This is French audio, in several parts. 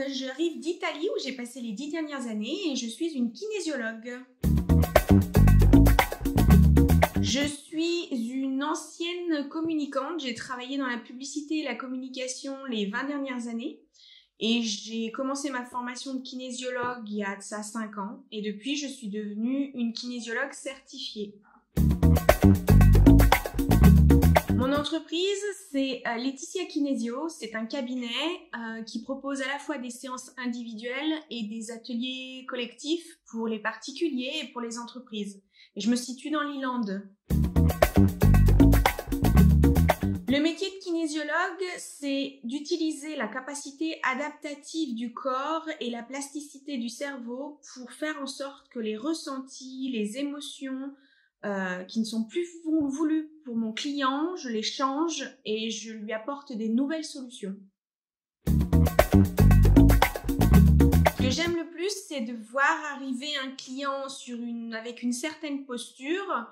j'arrive d'Italie où j'ai passé les 10 dernières années et je suis une kinésiologue. Je suis une ancienne communicante, j'ai travaillé dans la publicité et la communication les 20 dernières années et j'ai commencé ma formation de kinésiologue il y a de ça 5 ans et depuis je suis devenue une kinésiologue certifiée. Mon entreprise, c'est Laetitia Kinésio. C'est un cabinet qui propose à la fois des séances individuelles et des ateliers collectifs pour les particuliers et pour les entreprises. Et je me situe dans l'E-Land. Le métier de kinésiologue, c'est d'utiliser la capacité adaptative du corps et la plasticité du cerveau pour faire en sorte que les ressentis, les émotions, qui ne sont plus voulus pour mon client, je les change et je lui apporte des nouvelles solutions. Ce que j'aime le plus, c'est de voir arriver un client avec une certaine posture,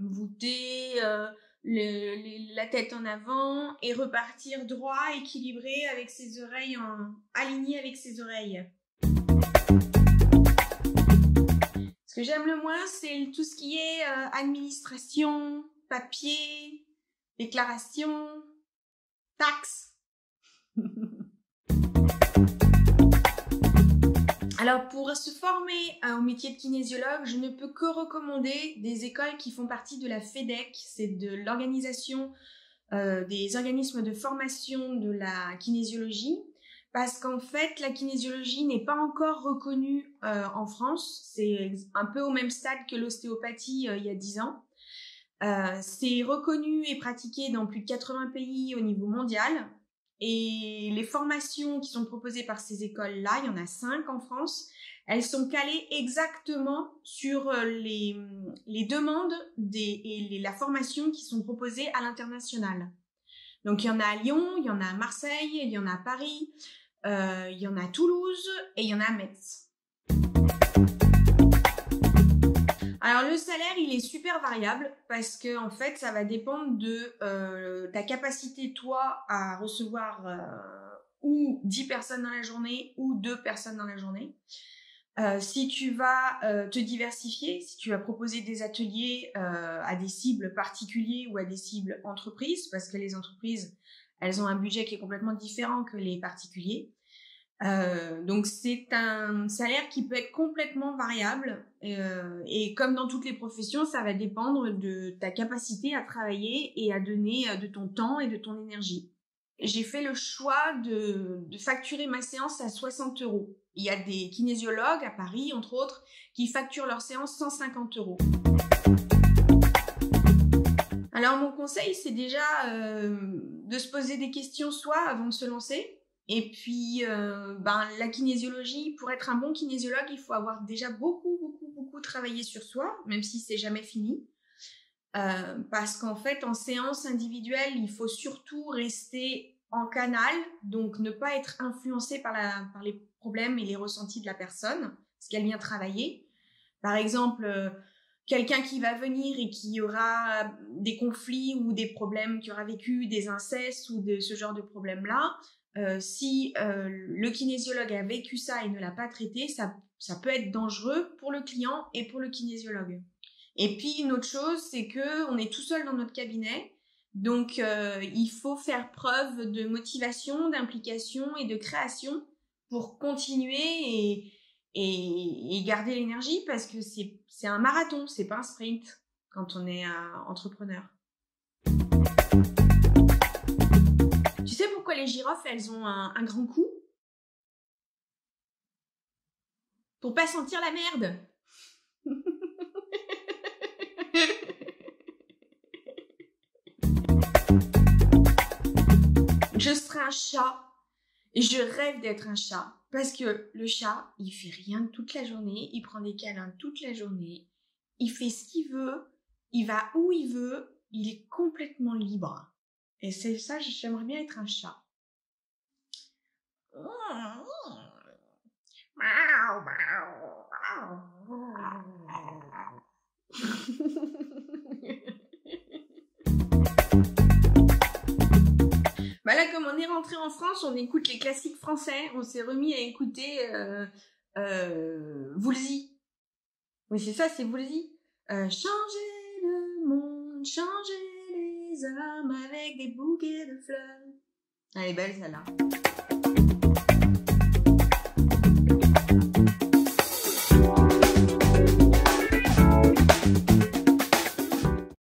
voûté, la tête en avant et repartir droit, équilibré, avec ses oreilles alignées avec ses oreilles. Ce que j'aime le moins, c'est tout ce qui est administration, papier, déclaration, taxes. Alors, pour se former au métier de kinésiologue, je ne peux que recommander des écoles qui font partie de la FEDEC, c'est de l'organisation des organismes de formation de la kinésiologie. Parce qu'en fait, la kinésiologie n'est pas encore reconnue en France. C'est un peu au même stade que l'ostéopathie il y a 10 ans. C'est reconnu et pratiqué dans plus de 80 pays au niveau mondial. Et les formations qui sont proposées par ces écoles-là, il y en a 5 en France, elles sont calées exactement sur les demandes et la formation qui sont proposées à l'international. Donc, il y en a à Lyon, il y en a à Marseille, il y en a à Paris, il y en a à Toulouse et il y en a à Metz. Alors, le salaire, il est super variable parce que, en fait, ça va dépendre de ta capacité, toi, à recevoir ou 10 personnes dans la journée ou 2 personnes dans la journée. Si tu vas te diversifier, si tu vas proposer des ateliers à des cibles particuliers ou à des cibles entreprises, parce que les entreprises, elles ont un budget qui est complètement différent que les particuliers. Donc c'est un salaire qui peut être complètement variable et comme dans toutes les professions, ça va dépendre de ta capacité à travailler et à donner de ton temps et de ton énergie. J'ai fait le choix de facturer ma séance à 60 €. Il y a des kinésiologues à Paris, entre autres, qui facturent leur séance 150 €. Alors, mon conseil, c'est déjà de se poser des questions soit avant de se lancer. Et puis, la kinésiologie, pour être un bon kinésiologue, il faut avoir déjà beaucoup travaillé sur soi, même si c'est jamais fini. Parce qu'en fait, en séance individuelle, il faut surtout rester en canal, donc ne pas être influencé par les problèmes et les ressentis de la personne, ce qu'elle vient travailler. Par exemple, quelqu'un qui va venir et qui aura des conflits ou des problèmes, qui aura vécu des incestes ou de ce genre de problèmes-là, si le kinésiologue a vécu ça et ne l'a pas traité, ça peut être dangereux pour le client et pour le kinésiologue. Et puis, une autre chose, c'est qu'on est tout seul dans notre cabinet. Donc, il faut faire preuve de motivation, d'implication et de création pour continuer et garder l'énergie parce que c'est un marathon, c'est pas un sprint quand on est entrepreneur. Tu sais pourquoi les girofles, elles ont un grand cou? Pour pas sentir la merde. Je serai un chat et je rêve d'être un chat parce que le chat, il fait rien toute la journée, il prend des câlins toute la journée, il fait ce qu'il veut, il va où il veut, il est complètement libre. Et c'est ça, j'aimerais bien être un chat. Là, comme on est rentré en France, on écoute les classiques français. On s'est remis à écouter Woolsey. Oui, c'est ça, c'est Woolsey. Changer le monde, changer les âmes avec des bouquets de fleurs. Elle est belle celle-là.